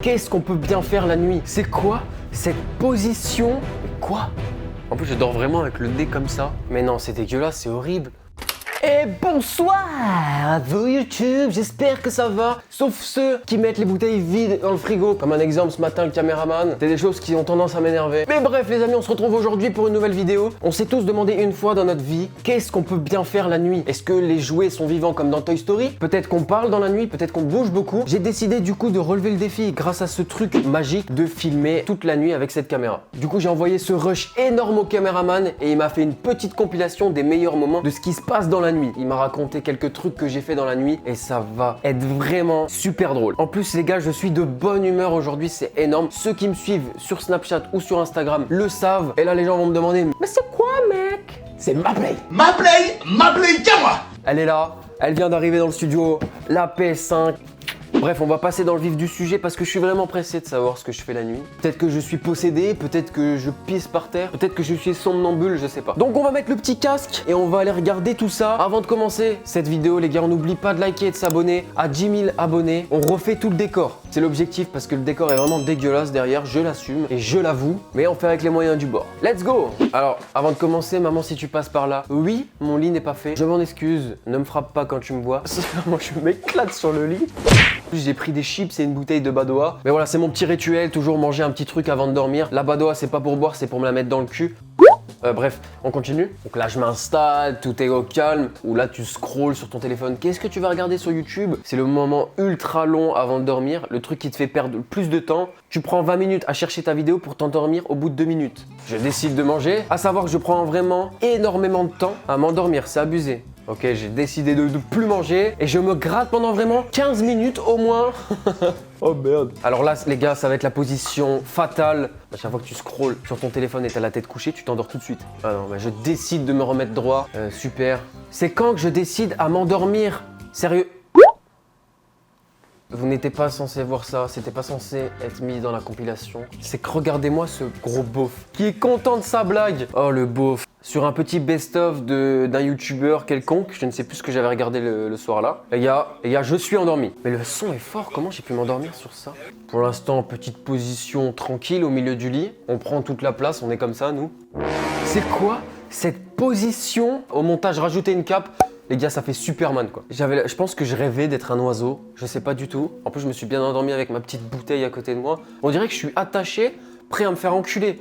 Qu'est-ce qu'on peut bien faire la nuit? C'est quoi cette position? Mais quoi? En plus, je dors vraiment avec le nez comme ça. Mais non, c'est dégueulasse, c'est horrible. Et bonsoir à vous YouTube, j'espère que ça va. Sauf ceux qui mettent les bouteilles vides dans le frigo. Comme un exemple ce matin, le caméraman. C'est des choses qui ont tendance à m'énerver. Mais bref les amis, on se retrouve aujourd'hui pour une nouvelle vidéo. On s'est tous demandé une fois dans notre vie, qu'est-ce qu'on peut bien faire la nuit? Est-ce que les jouets sont vivants comme dans Toy Story? Peut-être qu'on parle dans la nuit, peut-être qu'on bouge beaucoup. J'ai décidé du coup de relever le défi grâce à ce truc magique de filmer toute la nuit avec cette caméra. Du coup j'ai envoyé ce rush énorme au caméraman et il m'a fait une petite compilation des meilleurs moments de ce qui se passe dans la nuit. Il m'a raconté quelques trucs que j'ai fait dans la nuit et ça va être vraiment super drôle. En plus les gars, je suis de bonne humeur aujourd'hui, c'est énorme. Ceux qui me suivent sur Snapchat ou sur Instagram le savent. Et là les gens vont me demander, mais c'est quoi mec? C'est ma play. Ma play, tiens moi. Elle est là, elle vient d'arriver dans le studio, la PS5. Bref, on va passer dans le vif du sujet parce que je suis vraiment pressé de savoir ce que je fais la nuit. Peut-être que je suis possédé, peut-être que je pisse par terre, peut-être que je suis somnambule, je sais pas. Donc on va mettre le petit casque et on va aller regarder tout ça. Avant de commencer cette vidéo, les gars, on n'oublie pas de liker et de s'abonner. À 10 000 abonnés, on refait tout le décor. C'est l'objectif parce que le décor est vraiment dégueulasse derrière, je l'assume et je l'avoue. Mais on fait avec les moyens du bord. Let's go! Alors, avant de commencer, maman, si tu passes par là, oui, mon lit n'est pas fait. Je m'en excuse, ne me frappe pas quand tu me vois. Moi, je m'éclate sur le lit. J'ai pris des chips et une bouteille de Badoa. Mais voilà, c'est mon petit rituel, toujours manger un petit truc avant de dormir. La Badoa, c'est pas pour boire, c'est pour me la mettre dans le cul. Bref, on continue. Donc là, je m'installe, tout est au calme. Ou là, tu scrolles sur ton téléphone. Qu'est-ce que tu vas regarder sur YouTube? C'est le moment ultra long avant de dormir. Le truc qui te fait perdre le plus de temps. Tu prends 20 minutes à chercher ta vidéo pour t'endormir au bout de 2 minutes. Je décide de manger. À savoir que je prends vraiment énormément de temps à m'endormir. C'est abusé. Ok, j'ai décidé de ne plus manger et je me gratte pendant vraiment 15 minutes au moins. Oh merde. Alors là, les gars, ça va être la position fatale. À chaque fois que tu scrolles sur ton téléphone et t'as la tête couchée, tu t'endors tout de suite. Ah non, mais je décide de me remettre droit. Super. C'est quand que je décide à m'endormir? Sérieux? Vous n'étiez pas censé voir ça, c'était pas censé être mis dans la compilation. C'est que regardez-moi ce gros beauf qui est content de sa blague. Oh le beauf. Sur un petit best-of d'un youtubeur quelconque, je ne sais plus ce que j'avais regardé le soir là. Les gars, je suis endormi. Mais le son est fort, comment j'ai pu m'endormir sur ça? Pour l'instant, petite position tranquille au milieu du lit. On prend toute la place, on est comme ça nous. C'est quoi cette position? Au montage, rajouter une cape. Les gars, ça fait Superman quoi. Je pense que je rêvais d'être un oiseau, je sais pas du tout. En plus, je me suis bien endormi avec ma petite bouteille à côté de moi. On dirait que je suis attaché, prêt à me faire enculer.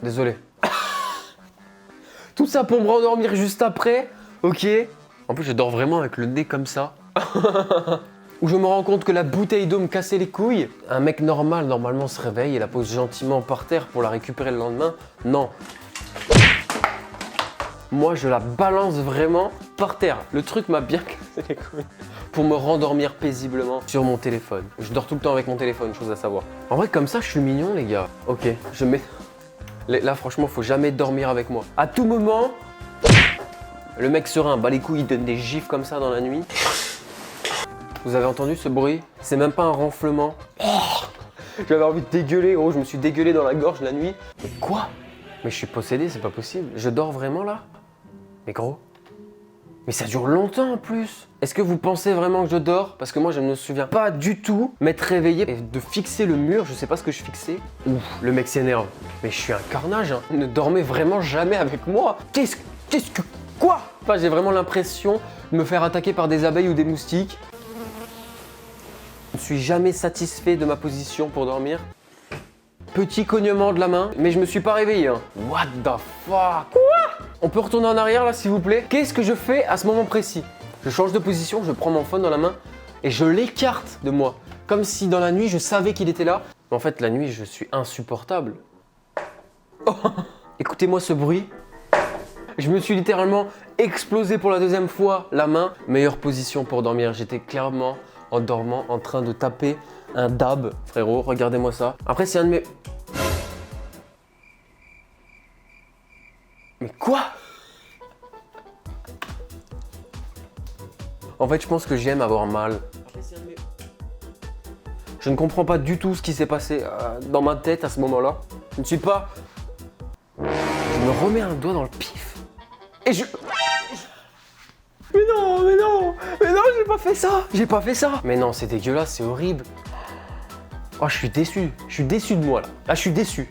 Désolé. Tout ça pour me rendormir juste après, ok. En plus, je dors vraiment avec le nez comme ça. Où je me rends compte que la bouteille d'eau me cassait les couilles. Un mec normal, normalement, se réveille et la pose gentiment par terre pour la récupérer le lendemain. Non. Moi, je la balance vraiment par terre. Le truc m'a bien cassé les couilles. Pour me rendormir paisiblement sur mon téléphone. Je dors tout le temps avec mon téléphone, chose à savoir. En vrai, comme ça, je suis mignon, les gars. Ok, je mets... Là, franchement, faut jamais dormir avec moi. À tout moment, le mec serein, bat les couilles, il donne des gifles comme ça dans la nuit. Vous avez entendu ce bruit? C'est même pas un renflement. J'avais envie de dégueuler, gros, je me suis dégueulé dans la gorge la nuit. Mais quoi? Mais je suis possédé, c'est pas possible. Je dors vraiment là? Mais gros, mais ça dure longtemps en plus. Est-ce que vous pensez vraiment que je dors? Parce que moi, je ne me souviens pas du tout m'être réveillé et de fixer le mur. Je sais pas ce que je fixais. Ouf, le mec s'énerve. Mais je suis un carnage, hein. Ne dormez vraiment jamais avec moi. Qu'est-ce que... Quoi? Enfin, j'ai vraiment l'impression de me faire attaquer par des abeilles ou des moustiques. Je ne suis jamais satisfait de ma position pour dormir. Petit cognement de la main, mais je me suis pas réveillé. Hein. What the fuck? Quoi? On peut retourner en arrière là, s'il vous plaît? Qu'est-ce que je fais à ce moment précis? Je change de position, je prends mon phone dans la main et je l'écarte de moi. Comme si dans la nuit, je savais qu'il était là. Mais en fait, la nuit, je suis insupportable. Oh, écoutez-moi ce bruit. Je me suis littéralement explosé pour la deuxième fois la main. Meilleure position pour dormir. J'étais clairement en dormant en train de taper un dab. Frérot, regardez-moi ça. Après, c'est un de mes... Mais quoi? En fait, je pense que j'aime avoir mal. Je ne comprends pas du tout ce qui s'est passé dans ma tête à ce moment-là. Je ne suis pas... Je me remets un doigt dans le pif. Et je... Mais non, j'ai pas fait ça. Mais non, c'est dégueulasse, c'est horrible. Oh, je suis déçu. Je suis déçu de moi là. Là, je suis déçu.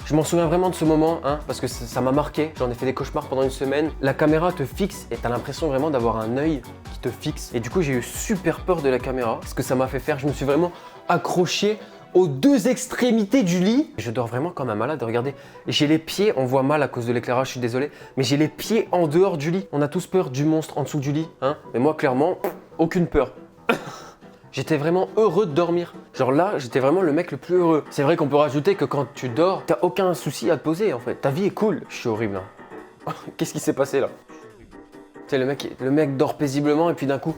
Je m'en souviens vraiment de ce moment, hein, parce que ça m'a marqué. J'en ai fait des cauchemars pendant une semaine. La caméra te fixe et t'as l'impression vraiment d'avoir un œil qui te fixe. Et du coup, j'ai eu super peur de la caméra. Ce que ça m'a fait faire, je me suis vraiment accroché aux deux extrémités du lit. Je dors vraiment comme un malade, regardez. J'ai les pieds, on voit mal à cause de l'éclairage, je suis désolé. Mais j'ai les pieds en dehors du lit. On a tous peur du monstre en dessous du lit, hein. Mais moi, clairement, aucune peur. J'étais vraiment heureux de dormir. Genre là, j'étais vraiment le mec le plus heureux. C'est vrai qu'on peut rajouter que quand tu dors, t'as aucun souci à te poser en fait. Ta vie est cool. Je suis horrible. Hein. Qu'est-ce qui s'est passé là? Tu sais, le mec dort paisiblement et puis d'un coup...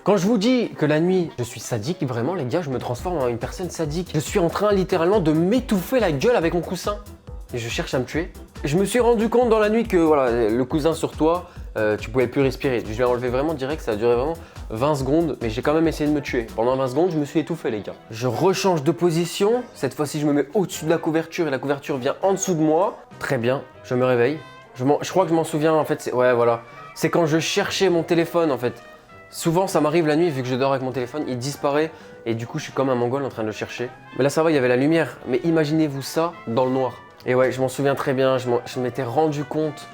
Quand je vous dis que la nuit, je suis sadique, vraiment les gars, je me transforme en une personne sadique. Je suis en train littéralement de m'étouffer la gueule avec mon coussin. Et je cherche à me tuer. Je me suis rendu compte dans la nuit que voilà, le cousin sur toi, tu pouvais plus respirer. Je l'ai enlevé vraiment direct, ça a duré vraiment 20 secondes, mais j'ai quand même essayé de me tuer. Pendant 20 secondes, je me suis étouffé les gars. Je rechange de position, cette fois-ci je me mets au-dessus de la couverture et la couverture vient en dessous de moi. Très bien, je me réveille. Je crois que je m'en souviens en fait, ouais voilà. C'est quand je cherchais mon téléphone en fait. Souvent ça m'arrive la nuit vu que je dors avec mon téléphone, il disparaît et du coup je suis comme un mongol en train de le chercher. Mais là ça va, il y avait la lumière, mais imaginez-vous ça dans le noir. Et ouais, je m'en souviens très bien, je m'étais rendu compte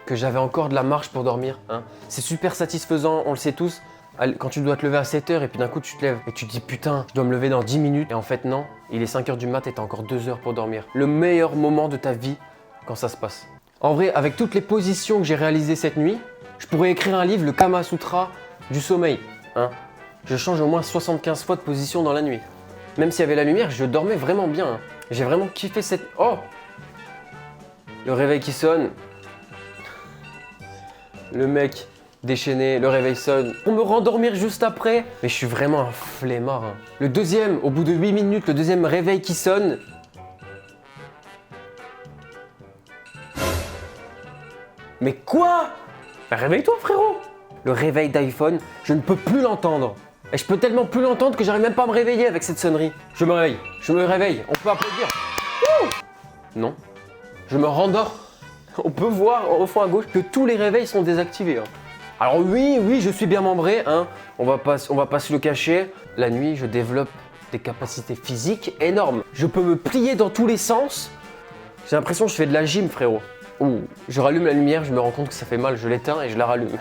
que j'avais encore de la marge pour dormir. Hein. C'est super satisfaisant, on le sait tous. Quand tu dois te lever à 7 h et puis d'un coup tu te lèves et tu te dis putain, je dois me lever dans 10 minutes. Et en fait non, il est 5 h du mat et t'as encore 2 heures pour dormir. Le meilleur moment de ta vie quand ça se passe. En vrai, avec toutes les positions que j'ai réalisées cette nuit, je pourrais écrire un livre, le Kama Sutra du sommeil. Hein. Je change au moins 75 fois de position dans la nuit. Même s'il y avait la lumière, je dormais vraiment bien. Hein. J'ai vraiment kiffé cette... Oh! Le réveil qui sonne. Le mec déchaîné, le réveil sonne. Pour me rendormir juste après. Mais je suis vraiment un flemmard. Hein. Le deuxième, au bout de 8 minutes, le deuxième réveil qui sonne. Mais quoi? Bah, réveille-toi frérot. Le réveil d'iPhone, je ne peux plus l'entendre. Et je peux tellement plus l'entendre que j'arrive même pas à me réveiller avec cette sonnerie. Je me réveille, on peut applaudir. Ouh, non, je me rendors. On peut voir au fond à gauche que tous les réveils sont désactivés. Hein. Alors oui, je suis bien membré, hein. On va pas se le cacher. La nuit, je développe des capacités physiques énormes. Je peux me plier dans tous les sens. J'ai l'impression que je fais de la gym, frérot. Ouh, je rallume la lumière, je me rends compte que ça fait mal, je l'éteins et je la rallume.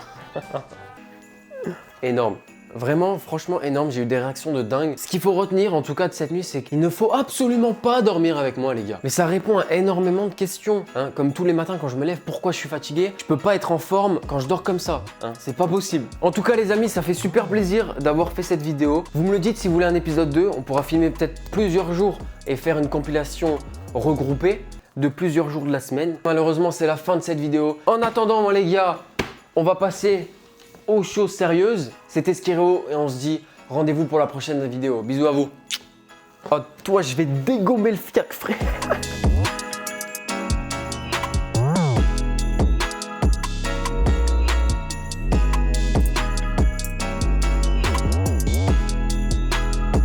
Énorme. Vraiment, franchement énorme, j'ai eu des réactions de dingue. Ce qu'il faut retenir en tout cas de cette nuit, c'est qu'il ne faut absolument pas dormir avec moi les gars. Mais ça répond à énormément de questions. Hein. Comme tous les matins quand je me lève, pourquoi je suis fatigué? Je peux pas être en forme quand je dors comme ça. Hein. C'est pas possible. En tout cas les amis, ça fait super plaisir d'avoir fait cette vidéo. Vous me le dites si vous voulez un épisode 2, on pourra filmer peut-être plusieurs jours et faire une compilation regroupée de plusieurs jours de la semaine. Malheureusement, c'est la fin de cette vidéo. En attendant, moi les gars, on va passer aux choses sérieuses. C'était Skiro et on se dit rendez-vous pour la prochaine vidéo. Bisous à vous. Oh, toi, je vais dégommer le fiac, frère.